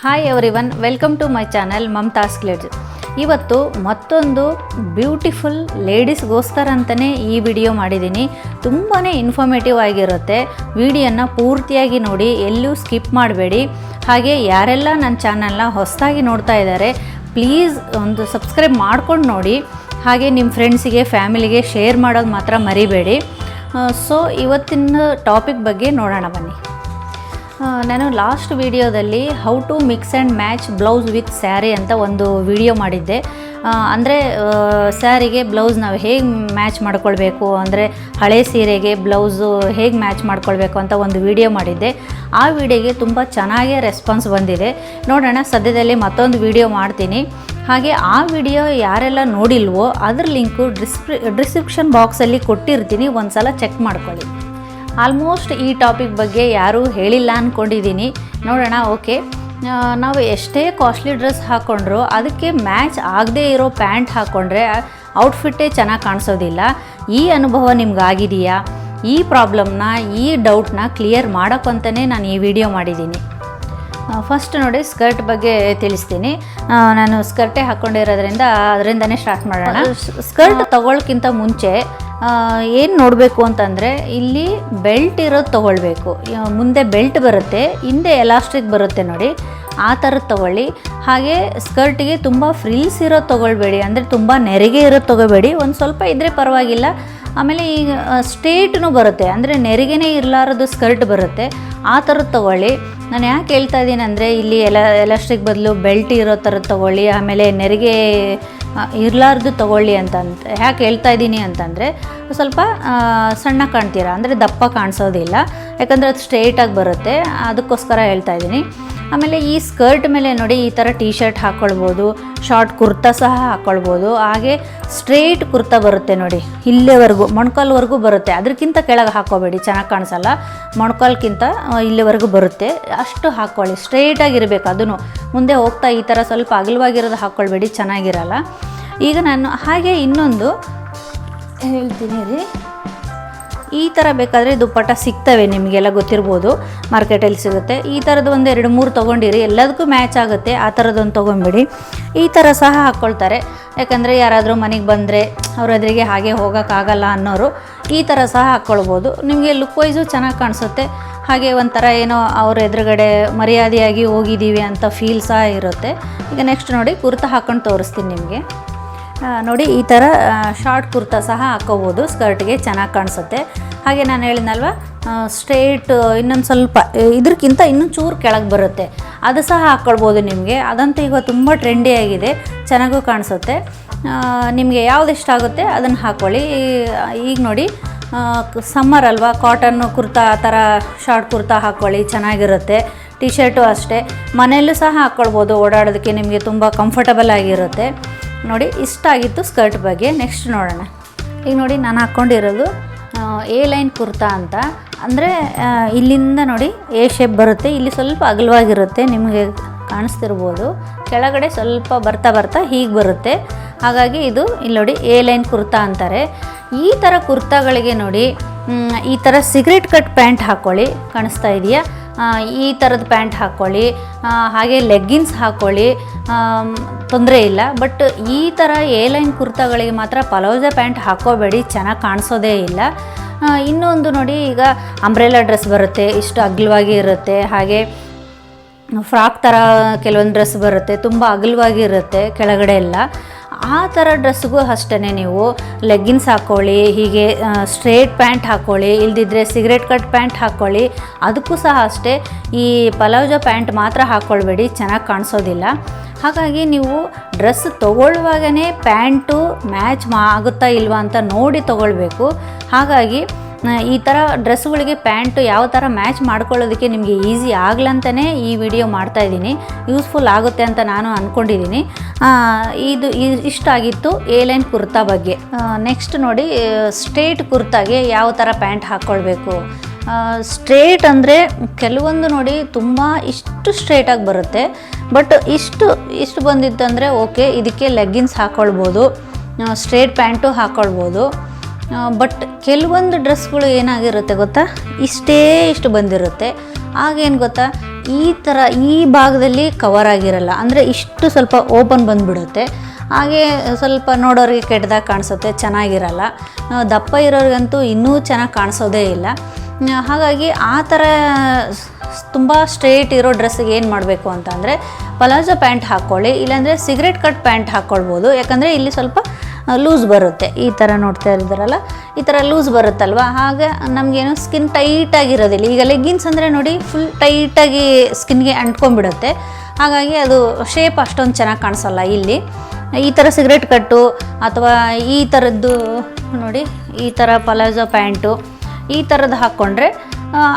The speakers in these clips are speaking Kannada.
Hi everyone, welcome to my channel Mamatha's Glitz. ಇವತ್ತು ಮತ್ತೊಂದು ಬ್ಯೂಟಿಫುಲ್ ಲೇಡೀಸ್ಗೋಸ್ಕರ ಅಂತಲೇ ಈ ವಿಡಿಯೋ ಮಾಡಿದ್ದೀನಿ. ತುಂಬಾ ಇನ್ಫಾರ್ಮೇಟಿವ್ ಆಗಿರುತ್ತೆ. ವಿಡಿಯೋನ ಪೂರ್ತಿಯಾಗಿ ನೋಡಿ, ಎಲ್ಲೂ ಸ್ಕಿಪ್ ಮಾಡಬೇಡಿ. ಹಾಗೆ ಯಾರೆಲ್ಲ ನನ್ನ ಚಾನಲ್ನ ಹೊಸದಾಗಿ ನೋಡ್ತಾ ಇದ್ದಾರೆ, ಪ್ಲೀಸ್ ಒಂದು ಸಬ್ಸ್ಕ್ರೈಬ್ ಮಾಡ್ಕೊಂಡು ನೋಡಿ. ಹಾಗೆ ನಿಮ್ಮ ಫ್ರೆಂಡ್ಸಿಗೆ, ಫ್ಯಾಮಿಲಿಗೆ ಶೇರ್ ಮಾಡೋದು ಮಾತ್ರ ಮರಿಬೇಡಿ. ಸೊ ಇವತ್ತಿನ ಟಾಪಿಕ್ ಬಗ್ಗೆ ನೋಡೋಣ ಬನ್ನಿ. ನಾನು ಲಾಸ್ಟ್ ವಿಡಿಯೋದಲ್ಲಿ how to mix and match blouse with sari ಅಂತ ಒಂದು ವಿಡಿಯೋ ಮಾಡಿದ್ದೆ. ಅಂದರೆ ಸ್ಯಾರಿಗೆ ಬ್ಲೌಸ್ ನಾವು ಹೇಗೆ ಮ್ಯಾಚ್ ಮಾಡ್ಕೊಳ್ಬೇಕು, ಅಂದರೆ ಹಳೆ ಸೀರೆಗೆ ಬ್ಲೌಸು ಹೇಗೆ ಮ್ಯಾಚ್ ಮಾಡ್ಕೊಳ್ಬೇಕು ಅಂತ ಒಂದು ವಿಡಿಯೋ ಮಾಡಿದ್ದೆ. ಆ ವಿಡಿಯೋಗೆ ತುಂಬ ಚೆನ್ನಾಗೇ ರೆಸ್ಪಾನ್ಸ್ ಬಂದಿದೆ. ನೋಡೋಣ, ಸದ್ಯದಲ್ಲಿ ಮತ್ತೊಂದು ವಿಡಿಯೋ ಮಾಡ್ತೀನಿ. ಹಾಗೆ ಆ ವಿಡಿಯೋ ಯಾರೆಲ್ಲ ನೋಡಿಲ್ವೋ ಅದ್ರ ಲಿಂಕು ಡಿಸ್ಕ್ರಿಪ್ಷನ್ ಬಾಕ್ಸಲ್ಲಿ ಕೊಟ್ಟಿರ್ತೀನಿ, ಒಂದು ಸಲ ಚೆಕ್ ಮಾಡ್ಕೊಳ್ಳಿ. ಆಲ್ಮೋಸ್ಟ್ ಈ ಟಾಪಿಕ್ ಬಗ್ಗೆ ಯಾರೂ ಹೇಳಿಲ್ಲ ಅಂದ್ಕೊಂಡಿದ್ದೀನಿ. ನೋಡೋಣ. ಓಕೆ, ನಾವು ಎಷ್ಟೇ ಕಾಸ್ಟ್ಲಿ ಡ್ರೆಸ್ ಹಾಕ್ಕೊಂಡ್ರು ಅದಕ್ಕೆ ಮ್ಯಾಚ್ ಆಗದೇ ಇರೋ ಪ್ಯಾಂಟ್ ಹಾಕ್ಕೊಂಡ್ರೆ ಔಟ್ಫಿಟ್ಟೇ ಚೆನ್ನಾಗಿ ಕಾಣಿಸೋದಿಲ್ಲ. ಈ ಅನುಭವ ನಿಮ್ಗಾಗಿದೆಯಾ? ಈ ಪ್ರಾಬ್ಲಮ್ನ, ಈ ಡೌಟ್ನ ಕ್ಲಿಯರ್ ಮಾಡೋಕ್ಕಂತಲೇ ನಾನು ಈ ವಿಡಿಯೋ ಮಾಡಿದ್ದೀನಿ. ಫಸ್ಟ್ ನೋಡಿ, ಸ್ಕರ್ಟ್ ಬಗ್ಗೆ ತಿಳಿಸ್ತೀನಿ. ನಾನು ಸ್ಕರ್ಟೇ ಹಾಕ್ಕೊಂಡಿರೋದ್ರಿಂದ ಅದರಿಂದನೇ ಸ್ಟಾರ್ಟ್ ಮಾಡೋಣ. ಸ್ಕರ್ಟ್ ತೊಗೊಳ್ಳೋಕ್ಕಿಂತ ಮುಂಚೆ ಏನು ನೋಡಬೇಕು ಅಂತಂದರೆ, ಇಲ್ಲಿ ಬೆಲ್ಟ್ ಇರೋದು ತೊಗೊಳ್ಬೇಕು. ಮುಂದೆ ಬೆಲ್ಟ್ ಬರುತ್ತೆ, ಹಿಂದೆ ಎಲಾಸ್ಟಿಕ್ ಬರುತ್ತೆ ನೋಡಿ, ಆ ಥರದ್ದು ತೊಗೊಳ್ಳಿ. ಹಾಗೆ ಸ್ಕರ್ಟಿಗೆ ತುಂಬ ಫ್ರಿಲ್ಸ್ ಇರೋದು ತೊಗೊಳ್ಬೇಡಿ, ಅಂದರೆ ತುಂಬ ನೆರಿಗೆ ಇರೋದು ತೊಗೋಬೇಡಿ. ಒಂದು ಸ್ವಲ್ಪ ಇದ್ದರೆ ಪರವಾಗಿಲ್ಲ. ಆಮೇಲೆ ಈಗ ಸ್ಟ್ರೇಟ್ನೂ ಬರುತ್ತೆ, ಅಂದರೆ ನೆರಿಗೆನೇ ಇರಲಾರದು ಸ್ಕರ್ಟ್ ಬರುತ್ತೆ, ಆ ಥರದ್ದು ತೊಗೊಳ್ಳಿ. ನಾನು ಯಾಕೆ ಹೇಳ್ತಾ ಇದ್ದೀನಿ ಅಂದರೆ, ಇಲ್ಲಿ ಎಲಾಸ್ಟಿಕ್ ಬದಲು ಬೆಲ್ಟ್ ಇರೋ ಥರದ್ದು ತೊಗೊಳ್ಳಿ, ಆಮೇಲೆ ನೆರಿಗೆ ಇರಲಾರ್ದು ತೊಗೊಳ್ಳಿ ಯಾಕೆ ಹೇಳ್ತಾ ಇದ್ದೀನಿ ಅಂತಂದರೆ, ಸ್ವಲ್ಪ ಸಣ್ಣ ಕಾಣ್ತೀರ, ಅಂದರೆ ದಪ್ಪ ಕಾಣಿಸೋದಿಲ್ಲ, ಯಾಕಂದರೆ ಅದು ಸ್ಟ್ರೇಟಾಗಿ ಬರುತ್ತೆ, ಅದಕ್ಕೋಸ್ಕರ ಹೇಳ್ತಾ ಇದ್ದೀನಿ. ಆಮೇಲೆ ಈ ಸ್ಕರ್ಟ್ ಮೇಲೆ ನೋಡಿ, ಈ ಥರ ಟೀ ಶರ್ಟ್ ಹಾಕ್ಕೊಳ್ಬೋದು, ಶಾರ್ಟ್ ಕುರ್ತಾ ಸಹ ಹಾಕ್ಕೊಳ್ಬೋದು. ಹಾಗೆ ಸ್ಟ್ರೇಟ್ ಕುರ್ತಾ ಬರುತ್ತೆ ನೋಡಿ, ಇಲ್ಲಿವರೆಗೂ ಮೊಣಕಾಲ್ವರೆಗೂ ಬರುತ್ತೆ. ಅದಕ್ಕಿಂತ ಕೆಳಗೆ ಹಾಕ್ಕೋಬೇಡಿ, ಚೆನ್ನಾಗಿ ಕಾಣಿಸಲ್ಲ. ಮೊಣಕಾಲ್ಗಿಂತ ಇಲ್ಲಿವರೆಗೂ ಬರುತ್ತೆ, ಅಷ್ಟು ಹಾಕ್ಕೊಳ್ಳಿ. ಸ್ಟ್ರೇಟಾಗಿರಬೇಕು. ಅದನ್ನು ಮುಂದೆ ಹೋಗ್ತಾ ಈ ಥರ ಸ್ವಲ್ಪ ಅಗಲವಾಗಿರೋದು ಹಾಕ್ಕೊಳ್ಬೇಡಿ, ಚೆನ್ನಾಗಿರಲ್ಲ. ಈಗ ನಾನು ಹಾಗೆ ಇನ್ನೊಂದು ಹೇಳ್ತೀನಿ ರೀ. ಈ ಥರ ಬೇಕಾದರೆ ದುಪ್ಪಟ್ಟ ಸಿಗ್ತವೆ, ನಿಮಗೆಲ್ಲ ಗೊತ್ತಿರ್ಬೋದು, ಮಾರ್ಕೆಟಲ್ಲಿ ಸಿಗುತ್ತೆ. ಈ ಥರದ್ದು ಒಂದು 2-3 ತೊಗೊಂಡಿರಿ, ಎಲ್ಲದಕ್ಕೂ ಮ್ಯಾಚ್ ಆಗುತ್ತೆ. ಆ ಥರದ್ದೊಂದು ತೊಗೊಂಬಿಡಿ. ಈ ಥರ ಸಹ ಹಾಕ್ಕೊಳ್ತಾರೆ, ಯಾಕಂದರೆ ಯಾರಾದರೂ ಮನೆಗೆ ಬಂದರೆ ಅವ್ರ ಎದುರಿಗೆ ಹಾಗೆ ಹೋಗೋಕ್ಕಾಗಲ್ಲ ಅನ್ನೋರು ಈ ಥರ ಸಹ ಹಾಕ್ಕೊಳ್ಬೋದು. ನಿಮಗೆ ಲುಕ್ ವೈಸು ಚೆನ್ನಾಗಿ ಕಾಣಿಸುತ್ತೆ. ಹಾಗೆ ಒಂಥರ ಏನೋ ಅವ್ರ ಎದುರುಗಡೆ ಮರ್ಯಾದೆಯಾಗಿ ಹೋಗಿದ್ದೀವಿ ಅಂತ ಫೀಲ್ ಸಹ ಇರುತ್ತೆ. ಈಗ ನೆಕ್ಸ್ಟ್ ನೋಡಿ, ಕುರ್ತಾ ಹಾಕ್ಕೊಂಡು ತೋರಿಸ್ತೀನಿ ನಿಮಗೆ. ನೋಡಿ, ಈ ಥರ ಶಾರ್ಟ್ ಕುರ್ತಾ ಸಹ ಹಾಕ್ಕೋಬೋದು, ಸ್ಕರ್ಟ್ಗೆ ಚೆನ್ನಾಗಿ ಕಾಣಿಸುತ್ತೆ. ಹಾಗೆ ನಾನು ಹೇಳಿದ್ನಲ್ವ, ಸ್ಟ್ರೇಟ್ ಇನ್ನೊಂದು ಸ್ವಲ್ಪ ಇದಕ್ಕಿಂತ ಇನ್ನೊಂದು ಚೂರು ಕೆಳಗೆ ಬರುತ್ತೆ, ಅದು ಸಹ ಹಾಕ್ಕೊಳ್ಬೋದು ನಿಮಗೆ. ಅದಂತೂ ಈಗ ತುಂಬ ಟ್ರೆಂಡಿ ಆಗಿದೆ, ಚೆನ್ನಾಗೂ ಕಾಣಿಸುತ್ತೆ. ನಿಮಗೆ ಯಾವ್ದು ಇಷ್ಟ ಆಗುತ್ತೆ ಅದನ್ನು ಹಾಕ್ಕೊಳ್ಳಿ. ಈಗ ನೋಡಿ, ಸಮ್ಮರ್ ಅಲ್ವಾ, ಕಾಟನ್ನು ಕುರ್ತಾ ಆ ಥರ ಶಾರ್ಟ್ ಕುರ್ತಾ ಹಾಕ್ಕೊಳ್ಳಿ, ಚೆನ್ನಾಗಿರುತ್ತೆ. ಟಿ ಶರ್ಟು ಅಷ್ಟೇ, ಮನೆಯಲ್ಲೂ ಸಹ ಹಾಕ್ಕೊಳ್ಬೋದು, ಓಡಾಡೋದಕ್ಕೆ ನಿಮಗೆ ತುಂಬ ಕಂಫರ್ಟಬಲ್ ಆಗಿರುತ್ತೆ. ನೋಡಿ, ಇಷ್ಟ ಆಗಿತ್ತು ಸ್ಕರ್ಟ್ ಬಗ್ಗೆ. ನೆಕ್ಸ್ಟ್ ನೋಡೋಣ. ಈಗ ನೋಡಿ, ನಾನು ಹಾಕ್ಕೊಂಡಿರೋದು ಎ ಲೈನ್ ಕುರ್ತಾ ಅಂತ. ಅಂದರೆ ಇಲ್ಲಿಂದ ನೋಡಿ ಎ ಶೇಪ್ ಬರುತ್ತೆ, ಇಲ್ಲಿ ಸ್ವಲ್ಪ ಅಗಲವಾಗಿರುತ್ತೆ, ನಿಮಗೆ ಕಾಣಿಸ್ತಿರ್ಬೋದು. ಕೆಳಗಡೆ ಸ್ವಲ್ಪ ಬರ್ತಾ ಬರ್ತಾ ಹೀಗೆ ಬರುತ್ತೆ. ಹಾಗಾಗಿ ಇದು ಇಲ್ಲಿ ನೋಡಿ ಎ ಲೈನ್ ಕುರ್ತಾ ಅಂತಾರೆ. ಈ ಥರ ಕುರ್ತಾಗಳಿಗೆ ನೋಡಿ, ಈ ಥರ ಸಿಗರೇಟ್ ಕಟ್ ಪ್ಯಾಂಟ್ ಹಾಕ್ಕೊಳ್ಳಿ, ಕಾಣಿಸ್ತಾ ಇದೆಯಾ? ಈ ಥರದ ಪ್ಯಾಂಟ್ ಹಾಕ್ಕೊಳ್ಳಿ. ಹಾಗೆ ಲೆಗ್ಗಿನ್ಸ್ ಹಾಕ್ಕೊಳ್ಳಿ, ತೊಂದರೆ ಇಲ್ಲ. ಬಟ್ ಈ ಥರ ಎ ಲೈನ್ ಕುರ್ತಾಗಳಿಗೆ ಮಾತ್ರ ಪಲೋಜಾ ಪ್ಯಾಂಟ್ ಹಾಕ್ಕೋಬೇಡಿ, ಚೆನ್ನಾಗಿ ಕಾಣಿಸೋದೇ ಇಲ್ಲ. ಇನ್ನೊಂದು ನೋಡಿ, ಈಗ ಅಂಬ್ರೆಲಾ ಡ್ರೆಸ್ ಬರುತ್ತೆ, ಇಷ್ಟು ಅಗಲವಾಗಿ ಇರುತ್ತೆ. ಹಾಗೆ ಫ್ರಾಕ್ ಥರ ಕೆಲವೊಂದು ಡ್ರೆಸ್ ಬರುತ್ತೆ, ತುಂಬ ಅಗಲವಾಗಿ ಇರುತ್ತೆ ಕೆಳಗಡೆ ಎಲ್ಲ. ಆ ಥರ ಡ್ರೆಸ್ಗೂ ಅಷ್ಟೇ ನೀವು ಲೆಗ್ಗಿನ್ಸ್ ಹಾಕ್ಕೊಳ್ಳಿ, ಹೀಗೆ ಸ್ಟ್ರೇಟ್ ಪ್ಯಾಂಟ್ ಹಾಕ್ಕೊಳ್ಳಿ, ಇಲ್ದಿದ್ರೆ ಸಿಗರೇಟ್ ಕಟ್ ಪ್ಯಾಂಟ್ ಹಾಕ್ಕೊಳ್ಳಿ. ಅದಕ್ಕೂ ಸಹ ಅಷ್ಟೇ, ಈ ಪಲಾಜೋ ಪ್ಯಾಂಟ್ ಮಾತ್ರ ಹಾಕ್ಕೊಳ್ಬೇಡಿ, ಚೆನ್ನಾಗಿ ಕಾಣಿಸೋದಿಲ್ಲ. ಹಾಗಾಗಿ ನೀವು ಡ್ರೆಸ್ ತೊಗೊಳ್ಳುವಾಗಲೇ ಪ್ಯಾಂಟು ಮ್ಯಾಚ್ ಆಗುತ್ತಾ ಇಲ್ವಾ ಅಂತ ನೋಡಿ ತೊಗೊಳ್ಬೇಕು. ಹಾಗಾಗಿ ಈ ಥರ ಡ್ರೆಸ್ಗಳಿಗೆ ಪ್ಯಾಂಟು ಯಾವ ಥರ ಮ್ಯಾಚ್ ಮಾಡ್ಕೊಳ್ಳೋದಕ್ಕೆ ನಿಮಗೆ ಈಸಿ ಆಗ್ಲಂತಲೇ ಈ ವಿಡಿಯೋ ಮಾಡ್ತಾಯಿದ್ದೀನಿ. ಯೂಸ್ಫುಲ್ ಆಗುತ್ತೆ ಅಂತ ನಾನು ಅಂದ್ಕೊಂಡಿದ್ದೀನಿ. ಇದು ಇಷ್ಟ ಆಗಿತ್ತು ಎ ಲೈನ್ ಕುರ್ತಾ ಬಗ್ಗೆ. ನೆಕ್ಸ್ಟ್ ನೋಡಿ, ಸ್ಟ್ರೇಟ್ ಕುರ್ತಾಗೆ ಯಾವ ಥರ ಪ್ಯಾಂಟ್ ಹಾಕ್ಕೊಳ್ಬೇಕು. ಸ್ಟ್ರೇಟ್ ಅಂದರೆ ಕೆಲವೊಂದು ನೋಡಿ ತುಂಬ ಇಷ್ಟು ಸ್ಟ್ರೇಟಾಗಿ ಬರುತ್ತೆ, ಬಟ್ ಇಷ್ಟು ಬಂದಿತ್ತಂದರೆ ಓಕೆ, ಇದಕ್ಕೆ ಲೆಗ್ಗಿನ್ಸ್ ಹಾಕ್ಕೊಳ್ಬೋದು, ಸ್ಟ್ರೇಟ್ ಪ್ಯಾಂಟು ಹಾಕ್ಕೊಳ್ಬೋದು. ಬಟ್ ಕೆಲವೊಂದು ಡ್ರೆಸ್ಗಳು ಏನಾಗಿರುತ್ತೆ ಗೊತ್ತಾ, ಇಷ್ಟು ಬಂದಿರುತ್ತೆ. ಆಗೇನು ಗೊತ್ತಾ, ಈ ಭಾಗದಲ್ಲಿ ಕವರ್ ಆಗಿರಲ್ಲ, ಅಂದರೆ ಇಷ್ಟು ಸ್ವಲ್ಪ ಓಪನ್ ಬಂದುಬಿಡುತ್ತೆ. ಹಾಗೆ ಸ್ವಲ್ಪ ನೋಡೋರಿಗೆ ಕೆಟ್ಟದಾಗಿ ಕಾಣಿಸುತ್ತೆ, ಚೆನ್ನಾಗಿರಲ್ಲ. ದಪ್ಪ ಇರೋರಿಗಂತೂ ಇನ್ನೂ ಚೆನ್ನಾಗಿ ಕಾಣಿಸೋದೇ ಇಲ್ಲ. ಹಾಗಾಗಿ ಆ ಥರ ತುಂಬ ಸ್ಟ್ರೇಟ್ ಇರೋ ಡ್ರೆಸ್ಸಿಗೆ ಏನು ಮಾಡಬೇಕು ಅಂತಂದರೆ ಪಲಾಜೋ ಪ್ಯಾಂಟ್ ಹಾಕ್ಕೊಳ್ಳಿ, ಇಲ್ಲಾಂದರೆ ಸಿಗರೆಟ್ ಕಟ್ ಪ್ಯಾಂಟ್ ಹಾಕ್ಕೊಳ್ಬೋದು. ಯಾಕಂದರೆ ಇಲ್ಲಿ ಸ್ವಲ್ಪ ಲೂಸ್ ಬರುತ್ತೆ, ಈ ಥರ ನೋಡ್ತಾ ಇದ್ದಾರಲ್ಲ, ಈ ಥರ ಲೂಸ್ ಬರುತ್ತಲ್ವ, ಹಾಗೆ ನಮಗೇನು ಸ್ಕಿನ್ ಟೈಟಾಗಿರೋದಿಲ್ಲ. ಈಗ ಲೆಗ್ಗಿನ್ಸ್ ಅಂದರೆ ನೋಡಿ ಫುಲ್ ಟೈಟಾಗಿ ಸ್ಕಿನ್ಗೆ ಅಂಟ್ಕೊಂಡ್ಬಿಡುತ್ತೆ, ಹಾಗಾಗಿ ಅದು ಶೇಪ್ ಅಷ್ಟೊಂದು ಚೆನ್ನಾಗಿ ಕಾಣಿಸಲ್ಲ. ಇಲ್ಲಿ ಈ ಥರ ಸಿಗರೆಟ್ ಕಟ್ಟು ಅಥವಾ ಈ ಥರದ್ದು ನೋಡಿ, ಈ ಥರ ಪಲಾಜೋ ಪ್ಯಾಂಟು ಈ ಥರದ್ದು ಹಾಕ್ಕೊಂಡ್ರೆ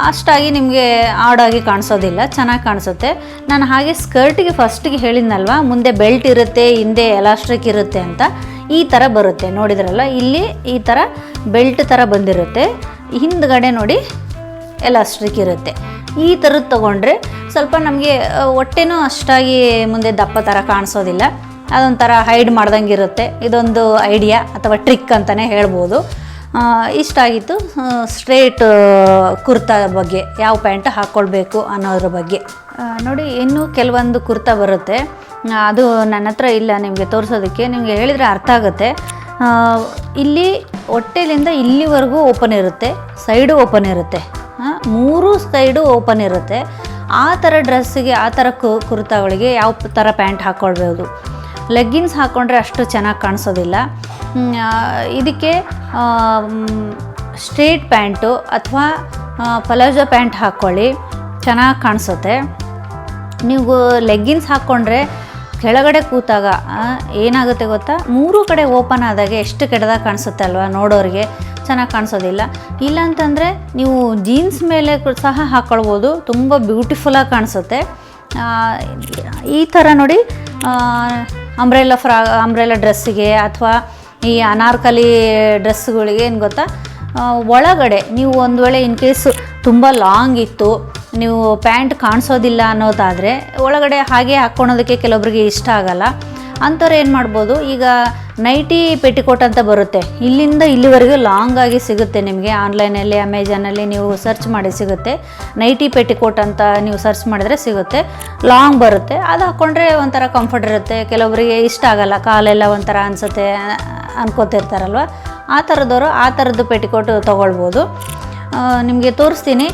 ಅಷ್ಟಾಗಿ ನಿಮಗೆ ಆಡಾಗಿ ಕಾಣಿಸೋದಿಲ್ಲ, ಚೆನ್ನಾಗಿ ಕಾಣಿಸುತ್ತೆ. ನಾನು ಹಾಗೆ ಸ್ಕರ್ಟಿಗೆ ಫಸ್ಟಿಗೆ ಹೇಳಿದ್ನಲ್ವ, ಮುಂದೆ ಬೆಲ್ಟ್ ಇರುತ್ತೆ, ಹಿಂದೆ ಎಲಾಸ್ಟಿಕ್ ಇರುತ್ತೆ ಅಂತ. ಈ ಥರ ಬರುತ್ತೆ, ನೋಡಿದ್ರಲ್ಲ, ಇಲ್ಲಿ ಈ ಥರ ಬೆಲ್ಟ್ ಥರ ಬಂದಿರುತ್ತೆ, ಹಿಂದ್ಗಡೆ ನೋಡಿ ಎಲಾಸ್ಟಿಕ್ ಇರುತ್ತೆ. ಈ ಥರದ್ದು ತೊಗೊಂಡ್ರೆ ಸ್ವಲ್ಪ ನಮಗೆ ಹೊಟ್ಟೆನೂ ಅಷ್ಟಾಗಿ ಮುಂದೆ ದಪ್ಪ ಥರ ಕಾಣಿಸೋದಿಲ್ಲ, ಅದೊಂಥರ ಹೈಡ್ ಮಾಡ್ದಂಗೆ ಇರುತ್ತೆ. ಇದೊಂದು ಐಡಿಯಾ ಅಥವಾ ಟ್ರಿಕ್ ಅಂತಲೇ ಹೇಳ್ಬೋದು. ಇಷ್ಟ ಆಗಿತ್ತು ಸ್ಟ್ರೇಟ್ ಕುರ್ತಾ ಬಗ್ಗೆ, ಯಾವ ಪ್ಯಾಂಟ್ ಹಾಕ್ಕೊಳ್ಬೇಕು ಅನ್ನೋದ್ರ ಬಗ್ಗೆ. ನೋಡಿ, ಇನ್ನೂ ಕೆಲವೊಂದು ಕುರ್ತಾ ಬರುತ್ತೆ, ಅದು ನನ್ನ ಹತ್ರ ಇಲ್ಲ ನಿಮಗೆ ತೋರಿಸೋದಕ್ಕೆ. ನಿಮಗೆ ಹೇಳಿದರೆ ಅರ್ಥ ಆಗುತ್ತೆ. ಇಲ್ಲಿ ಹೊಟ್ಟೆಲಿಂದ ಇಲ್ಲಿವರೆಗೂ ಓಪನ್ ಇರುತ್ತೆ, ಸೈಡು ಓಪನ್ ಇರುತ್ತೆ, 3 ಸೈಡು ಓಪನ್ ಇರುತ್ತೆ. ಆ ಥರ ಡ್ರೆಸ್ಸಿಗೆ, ಆ ಥರ ಕುರ್ತಾಗಳಿಗೆ ಯಾವ ಥರ ಪ್ಯಾಂಟ್ ಹಾಕ್ಕೊಳ್ಬೋದು. ಲೆಗ್ಗಿನ್ಸ್ ಹಾಕ್ಕೊಂಡ್ರೆ ಅಷ್ಟು ಚೆನ್ನಾಗಿ ಕಾಣಿಸೋದಿಲ್ಲ. ಇದಕ್ಕೆ ಸ್ಟ್ರೇಟ್ ಪ್ಯಾಂಟು ಅಥವಾ ಪಲಾಜೋ ಪ್ಯಾಂಟ್ ಹಾಕ್ಕೊಳ್ಳಿ, ಚೆನ್ನಾಗಿ ಕಾಣಿಸುತ್ತೆ. ನೀವು ಲೆಗ್ಗಿನ್ಸ್ ಹಾಕ್ಕೊಂಡ್ರೆ ಕೆಳಗಡೆ ಕೂತಾಗ ಏನಾಗುತ್ತೆ ಗೊತ್ತಾ, 3 ಕಡೆ ಓಪನ್ ಆದಾಗ ಎಷ್ಟು ಕೆಟ್ಟದಾಗಿ ಕಾಣಿಸುತ್ತೆ ಅಲ್ವಾ, ನೋಡೋರಿಗೆ ಚೆನ್ನಾಗಿ ಕಾಣಿಸೋದಿಲ್ಲ. ಇಲ್ಲಾಂತಂದರೆ ನೀವು ಜೀನ್ಸ್ ಮೇಲೆ ಸಹ ಹಾಕ್ಕೊಳ್ಬೋದು, ತುಂಬ ಬ್ಯೂಟಿಫುಲ್ಲಾಗಿ ಕಾಣಿಸುತ್ತೆ. ಈ ಥರ ನೋಡಿ, ಅಂಬ್ರೆಲಾ ಡ್ರೆಸ್ಸಿಗೆ ಅಥವಾ ಈ ಅನಾರ್ಕಲಿ ಡ್ರೆಸ್ಗಳಿಗೆ ಏನು ಗೊತ್ತಾ, ಒಳಗಡೆ ನೀವು ಒಂದು ವೇಳೆ ಇನ್ ಕೇಸ್ ತುಂಬ ಲಾಂಗ್ ಇತ್ತು, ನೀವು ಪ್ಯಾಂಟ್ ಕಾಣಿಸೋದಿಲ್ಲ ಅನ್ನೋದಾದರೆ ಒಳಗಡೆ ಹಾಗೆ ಹಾಕ್ಕೊಳೋದಕ್ಕೆ ಕೆಲವೊಬ್ರಿಗೆ ಇಷ್ಟ ಆಗಲ್ಲ. ಅಂಥವ್ರು ಏನು ಮಾಡ್ಬೋದು, ಈಗ ನೈಟಿ ಪೆಟಿಕೋಟ್ ಅಂತ ಬರುತ್ತೆ, ಇಲ್ಲಿಂದ ಇಲ್ಲಿವರೆಗೂ ಲಾಂಗ್ ಆಗಿ ಸಿಗುತ್ತೆ ನಿಮಗೆ. ಆನ್ಲೈನಲ್ಲಿ ಅಮೆಜಾನಲ್ಲಿ ನೀವು ಸರ್ಚ್ ಮಾಡಿ ಸಿಗುತ್ತೆ. ನೈಟಿ ಪೆಟಿಕೋಟ್ ಅಂತ ನೀವು ಸರ್ಚ್ ಮಾಡಿದ್ರೆ ಸಿಗುತ್ತೆ, ಲಾಂಗ್ ಬರುತ್ತೆ. ಅದು ಹಾಕ್ಕೊಂಡ್ರೆ ಒಂಥರ ಕಂಫರ್ಟ್ ಇರುತ್ತೆ. ಕೆಲವೊಬ್ಬರಿಗೆ ಇಷ್ಟ ಆಗಲ್ಲ, ಕಾಲೆಲ್ಲ ಒಂಥರ ಅನಿಸುತ್ತೆ ಅನ್ಕೋತಿರ್ತಾರಲ್ವ, ಆ ಥರದವರು ಆ ಥರದ್ದು ಪೆಟಿಕೋಟ್ ತೊಗೊಳ್ಬೋದು. ನಿಮಗೆ ತೋರಿಸ್ತೀನಿ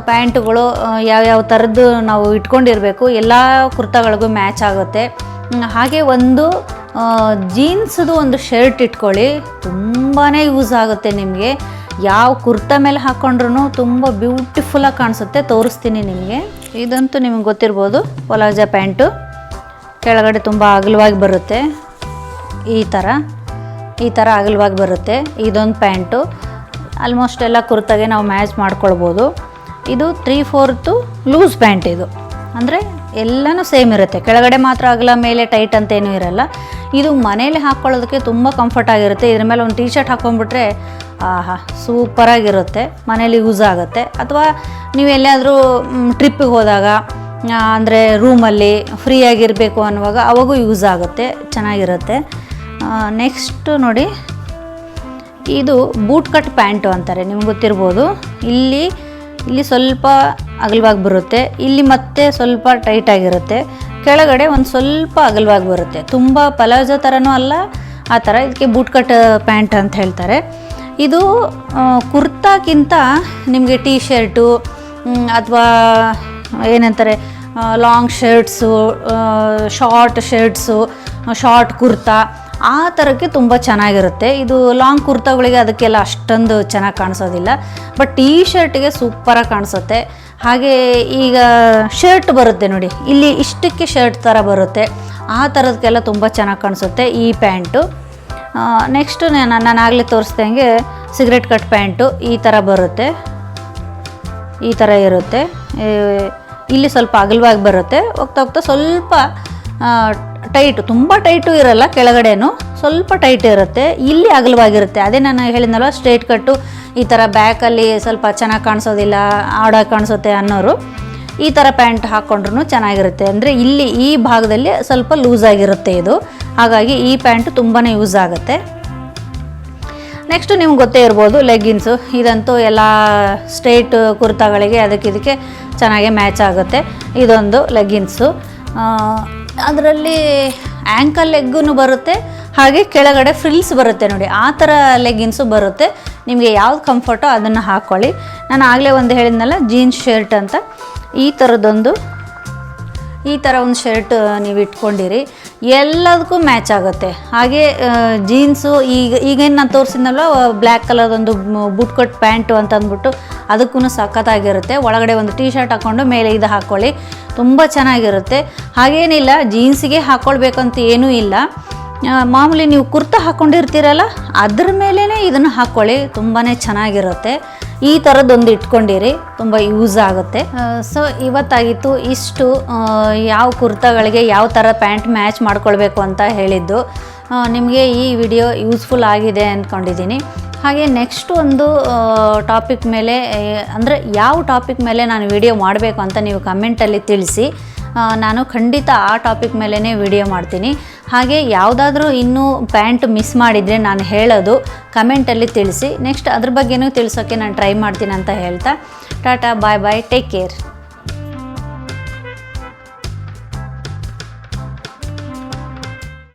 ಪ್ಯಾಂಟುಗಳು ಯಾವ್ಯಾವ ಥರದ್ದು ನಾವು ಇಟ್ಕೊಂಡಿರಬೇಕು, ಎಲ್ಲ ಕುರ್ತಾಗಳಿಗೂ ಮ್ಯಾಚ್ ಆಗುತ್ತೆ. ಹಾಗೆ ಒಂದು ಜೀನ್ಸ್ದು ಒಂದು ಶರ್ಟ್ ಇಟ್ಕೊಳ್ಳಿ, ತುಂಬಾ ಯೂಸ್ ಆಗುತ್ತೆ ನಿಮಗೆ. ಯಾವ ಕುರ್ತಾ ಮೇಲೆ ಹಾಕ್ಕೊಂಡ್ರೂ ತುಂಬ ಬ್ಯೂಟಿಫುಲ್ಲಾಗಿ ಕಾಣಿಸುತ್ತೆ. ತೋರಿಸ್ತೀನಿ ನಿಮಗೆ. ಇದಂತೂ ನಿಮಗೆ ಗೊತ್ತಿರ್ಬೋದು, ಪಲಾಜೋ ಪ್ಯಾಂಟು ಕೆಳಗಡೆ ತುಂಬ ಅಗಲವಾಗಿ ಬರುತ್ತೆ, ಈ ಥರ ಅಗಲವಾಗಿ ಬರುತ್ತೆ. ಇದೊಂದು ಪ್ಯಾಂಟು ಆಲ್ಮೋಸ್ಟ್ ಎಲ್ಲ ಕುರ್ತಾಗೆ ನಾವು ಮ್ಯಾಚ್ ಮಾಡ್ಕೊಳ್ಬೋದು. ಇದು 3/4 ಲೂಸ್ ಪ್ಯಾಂಟ್. ಇದು ಅಂದರೆ ಎಲ್ಲನೂ ಸೇಮ್ ಇರುತ್ತೆ, ಕೆಳಗಡೆ ಮಾತ್ರ ಅಗಲ, ಮೇಲೆ ಟೈಟ್ ಅಂತೇನೂ ಇರಲ್ಲ. ಇದು ಮನೇಲಿ ಹಾಕ್ಕೊಳ್ಳೋದಕ್ಕೆ ತುಂಬ ಕಂಫರ್ಟ್ ಆಗಿರುತ್ತೆ. ಇದ್ರ ಮೇಲೆ ಒಂದು ಟೀ ಶರ್ಟ್ ಹಾಕ್ಕೊಂಡ್ಬಿಟ್ರೆ ಸೂಪರಾಗಿರುತ್ತೆ, ಮನೇಲಿ ಯೂಸ್ ಆಗುತ್ತೆ. ಅಥವಾ ನೀವು ಎಲ್ಲಾದರೂ ಟ್ರಿಪ್ಪಿಗೆ ಹೋದಾಗ, ಅಂದರೆ ರೂಮಲ್ಲಿ ಫ್ರೀಯಾಗಿರಬೇಕು ಅನ್ನುವಾಗ ಅವಾಗೂ ಯೂಸ್ ಆಗುತ್ತೆ, ಚೆನ್ನಾಗಿರುತ್ತೆ. ನೆಕ್ಸ್ಟು ನೋಡಿ, ಇದು ಬೂಟ್ ಕಟ್ ಪ್ಯಾಂಟು ಅಂತಾರೆ, ನಿಮ್ಗೆ ಗೊತ್ತಿರ್ಬೋದು. ಇಲ್ಲಿ ಸ್ವಲ್ಪ ಅಗಲವಾಗಿ ಬರುತ್ತೆ, ಇಲ್ಲಿ ಮತ್ತೆ ಸ್ವಲ್ಪ ಟೈಟಾಗಿರುತ್ತೆ, ಕೆಳಗಡೆ ಒಂದು ಸ್ವಲ್ಪ ಅಗಲವಾಗಿ ಬರುತ್ತೆ. ತುಂಬ ಪಲಾಜೋ ಥರನೂ ಅಲ್ಲ, ಆ ಥರ. ಇದಕ್ಕೆ ಬೂಟ್ ಕಟ್ ಪ್ಯಾಂಟ್ ಅಂತ ಹೇಳ್ತಾರೆ. ಇದು ಕುರ್ತಾಕ್ಕಿಂತ ನಿಮಗೆ ಟೀ ಶರ್ಟು ಅಥವಾ ಏನಂತಾರೆ long shirts, short shirts, short kurta, ಆ ಥರಕ್ಕೆ ತುಂಬ ಚೆನ್ನಾಗಿರುತ್ತೆ. ಇದು ಲಾಂಗ್ ಕುರ್ತಾಗಳಿಗೆ ಅದಕ್ಕೆಲ್ಲ ಅಷ್ಟೊಂದು ಚೆನ್ನಾಗಿ ಕಾಣಿಸೋದಿಲ್ಲ, ಬಟ್ ಟೀ ಶರ್ಟಿಗೆ ಸೂಪರಾಗಿ ಕಾಣಿಸುತ್ತೆ. ಹಾಗೆ ಈಗ ಶರ್ಟ್ ಬರುತ್ತೆ ನೋಡಿ, ಇಲ್ಲಿ ಇಷ್ಟಕ್ಕೆ ಶರ್ಟ್ ಥರ ಬರುತ್ತೆ, ಆ ಥರದಕ್ಕೆಲ್ಲ ತುಂಬ ಚೆನ್ನಾಗಿ ಕಾಣಿಸುತ್ತೆ ಈ ಪ್ಯಾಂಟು. ನೆಕ್ಸ್ಟು ನಾನು ಆಗಲೇ ತೋರಿಸ್ದಂಗೆ ಸಿಗರೆಟ್ ಕಟ್ ಪ್ಯಾಂಟು ಈ ಥರ ಬರುತ್ತೆ, ಈ ಥರ ಇರುತ್ತೆ. ಇಲ್ಲಿ ಸ್ವಲ್ಪ ಅಗಲವಾಗಿ ಬರುತ್ತೆ, ಹೋಗ್ತಾ ಹೋಗ್ತಾ ಸ್ವಲ್ಪ ಟೈಟು, ತುಂಬ ಟೈಟು ಇರಲ್ಲ, ಕೆಳಗಡೆನೂ ಸ್ವಲ್ಪ ಟೈಟ್ ಇರುತ್ತೆ, ಇಲ್ಲಿ ಅಗಲವಾಗಿರುತ್ತೆ. ಅದೇ ನಾನು ಹೇಳಿದ್ನಲ್ವ, ಸ್ಟ್ರೇಟ್ ಕಟ್ಟು ಈ ಥರ ಬ್ಯಾಕಲ್ಲಿ ಸ್ವಲ್ಪ ಚೆನ್ನಾಗಿ ಕಾಣಿಸೋದಿಲ್ಲ, ಆಡಾಗಿ ಕಾಣಿಸುತ್ತೆ ಅನ್ನೋರು ಈ ಥರ ಪ್ಯಾಂಟ್ ಹಾಕ್ಕೊಂಡ್ರೂ ಚೆನ್ನಾಗಿರುತ್ತೆ. ಅಂದರೆ ಇಲ್ಲಿ ಈ ಭಾಗದಲ್ಲಿ ಸ್ವಲ್ಪ ಲೂಸಾಗಿರುತ್ತೆ ಇದು, ಹಾಗಾಗಿ ಈ ಪ್ಯಾಂಟು ತುಂಬಾ ಯೂಸ್ ಆಗುತ್ತೆ. ನೆಕ್ಸ್ಟು ನಿಮ್ಗೆ ಗೊತ್ತೇ ಇರ್ಬೋದು ಲೆಗ್ಗಿನ್ಸು. ಇದಂತೂ ಎಲ್ಲ ಸ್ಟ್ರೇಟ್ ಕುರ್ತಾಗಳಿಗೆ ಇದಕ್ಕೆ ಚೆನ್ನಾಗಿ ಮ್ಯಾಚ್ ಆಗುತ್ತೆ. ಇದೊಂದು ಲೆಗ್ಗಿನ್ಸು. ಅದರಲ್ಲಿ ಆ್ಯಂಕಲ್ ಲೆಗ್ಗೂ ಬರುತ್ತೆ, ಹಾಗೆ ಕೆಳಗಡೆ ಫ್ರಿಲ್ಸ್ ಬರುತ್ತೆ ನೋಡಿ, ಆ ಥರ ಲೆಗ್ಗಿನ್ಸು ಬರುತ್ತೆ. ನಿಮಗೆ ಯಾವ್ದು ಕಂಫರ್ಟೋ ಅದನ್ನು ಹಾಕ್ಕೊಳ್ಳಿ. ನಾನು ಆಗಲೇ ಒಂದು ಹೇಳಿದ್ನಲ್ಲ ಜೀನ್ಸ್ ಶರ್ಟ್ ಅಂತ, ಈ ಥರ ಒಂದು ಶರ್ಟ್ ನೀವು ಇಟ್ಕೊಂಡಿರಿ, ಎಲ್ಲದಕ್ಕೂ ಮ್ಯಾಚ್ ಆಗುತ್ತೆ. ಹಾಗೆ ಜೀನ್ಸು ಈಗೇನು ನಾನು ತೋರಿಸಿದ್ನಲ್ವ ಬ್ಲ್ಯಾಕ್ ಕಲರ್ದೊಂದು ಬುಟ್ ಕಟ್ ಪ್ಯಾಂಟು ಅಂತ ಅಂದ್ಬಿಟ್ಟು, ಅದಕ್ಕೂ ಸಖತ್ತಾಗಿರುತ್ತೆ. ಒಳಗಡೆ ಒಂದು ಟೀ ಶರ್ಟ್ ಹಾಕ್ಕೊಂಡು ಮೇಲೆ ಇದು ಹಾಕ್ಕೊಳ್ಳಿ, ತುಂಬ ಚೆನ್ನಾಗಿರುತ್ತೆ. ಹಾಗೇನಿಲ್ಲ ಜೀನ್ಸಿಗೆ ಹಾಕ್ಕೊಳ್ಬೇಕಂತ ಏನೂ ಇಲ್ಲ, ಮಾಮೂಲಿ ನೀವು ಕುರ್ತಾ ಹಾಕ್ಕೊಂಡಿರ್ತೀರಲ್ಲ ಅದ್ರ ಮೇಲೇ ಇದನ್ನು ಹಾಕ್ಕೊಳ್ಳಿ, ತುಂಬಾ ಚೆನ್ನಾಗಿರುತ್ತೆ. ಈ ಥರದ್ದೊಂದು ಇಟ್ಕೊಂಡಿರಿ, ತುಂಬ ಯೂಸ್ ಆಗುತ್ತೆ. ಸೊ ಇವತ್ತಾಗಿತ್ತು ಇಷ್ಟು ಯಾವ ಕುರ್ತಾಗಳಿಗೆ ಯಾವ ಥರ ಪ್ಯಾಂಟ್ ಮ್ಯಾಚ್ ಮಾಡ್ಕೊಳ್ಬೇಕು ಅಂತ ಹೇಳಿದ್ದು. ನಿಮಗೆ ಈ ವಿಡಿಯೋ ಯೂಸ್ಫುಲ್ ಆಗಿದೆ ಅಂದ್ಕೊಂಡಿದ್ದೀನಿ. ಹಾಗೆ ನೆಕ್ಸ್ಟ್ ಒಂದು ಟಾಪಿಕ್ ಮೇಲೆ, ಅಂದರೆ ಯಾವ ಟಾಪಿಕ್ ಮೇಲೆ ನಾನು ವಿಡಿಯೋ ಮಾಡಬೇಕು ಅಂತ ನೀವು ಕಮೆಂಟಲ್ಲಿ ತಿಳಿಸಿ. ನಾನು ಖಂಡಿತ ಆ ಟಾಪಿಕ್ ಮೇಲೇ ವಿಡಿಯೋ ಮಾಡ್ತೀನಿ. ಹಾಗೆ ಯಾವುದಾದ್ರೂ ಇನ್ನೂ ಪ್ಯಾಂಟ್ ಮಿಸ್ ಮಾಡಿದರೆ ನಾನು ಹೇಳೋದು ಕಮೆಂಟಲ್ಲಿ ತಿಳಿಸಿ. ನೆಕ್ಸ್ಟ್ ಅದ್ರ ಬಗ್ಗೆನೂ ತಿಳಿಸೋಕ್ಕೆ ನಾನು ಟ್ರೈ ಮಾಡ್ತೀನಿ ಅಂತ ಹೇಳ್ತಾ ಟಾಟಾ, ಬಾಯ್ ಬಾಯ್, ಟೇಕ್ ಕೇರ್.